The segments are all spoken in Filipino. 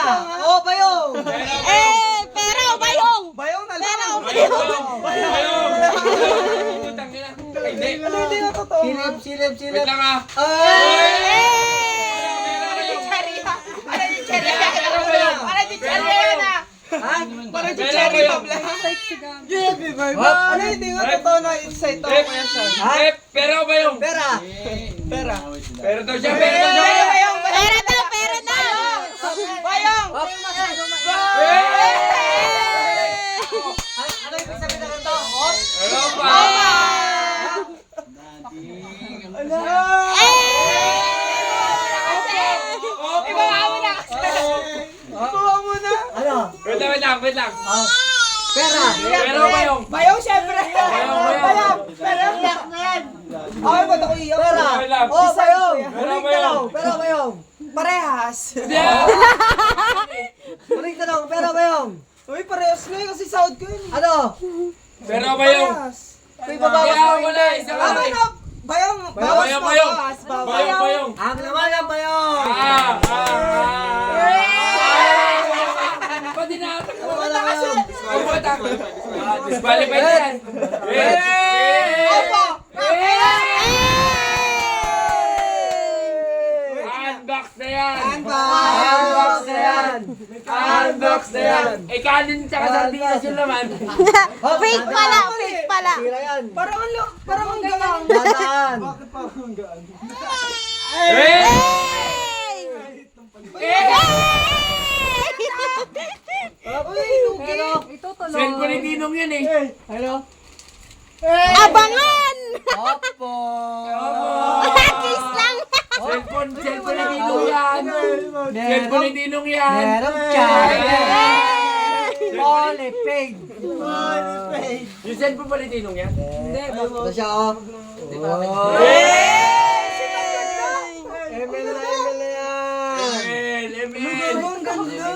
Pera. Oh, bayong. Pera o bayong? Bayong na lang. Pera o bayong? Utang nila. Hindi. Ano hindi na totoo? Silip. Wait lang ah. Parang si Cherry Pabla. Ano hindi nga totoo na insight ako kaya siya? Pera o bayong? Pera. Pera daw siya. Pera daw siya. Pera daw, pera daw! Bayong! Ano yung sabi na ganito? Hop? Ano pa? Bawa mo na. Ano? Wait lang. Pera. Pera o bayong? Bayong syempre. Bayong. Pera. Ay, ba't ako iyak? Pera. Wait lang. Oh, bayong. Pera o Uling bayong? tanong. Pera bayong. Parehas. Uling tanong. Pera bayong. Uy, parehas na yun kasi sahod ko yun. Ano? Pera o bayong? Parehas. May babawas Kaya pa wala. hindi. Isa Ano lang. na? Bayong. Bawas Bayong, pa. bayong. Bawas. Bayong. Ang laman ang bayong. Ba't dinatak mo? Wala bayong. Disqualified na yan. Opo. Unbox na yan. Unbox na yan. Unbox na yan. Eh, kanin tsaka sardinas yun naman. Fake pala, fake pala. Tira yan. Parang ang galang. Dadaan. Bakit parang ang gaan? Cellphone ni Ninong yan eh. Hello? Abangan! Opo. Kiss lang! Cellphone ni Ninong yan. Cellphone ni Ninong yan. Meron china. Polipig. Yung cellphone pa ni Ninong yan. Ito siya oh. ML na yan. ML. Ang ganda.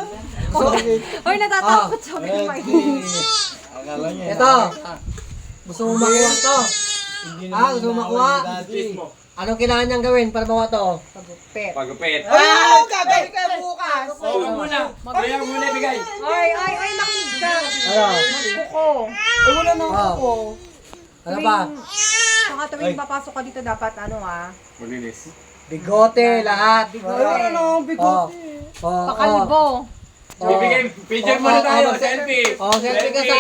Hoy, natatakot siya. Ito. Gusto mo makuha to? Gusto mo makuha? Anong kailangan niyang gawin para makuha to? Pagupit. Ay, gagawin kayo bukas. Oo muna. Kaya muna bigay. Ay, makinig ka. Ano? Buko. Ay, wala na ako. Ano pa? Saka tuwing papasok ka dito dapat Malinis. Bigote lahat. Wala na akong bigote. Oh. pakalbo. Bibigay. Picture muna tayo. Selfie. Oh, selfie ka sa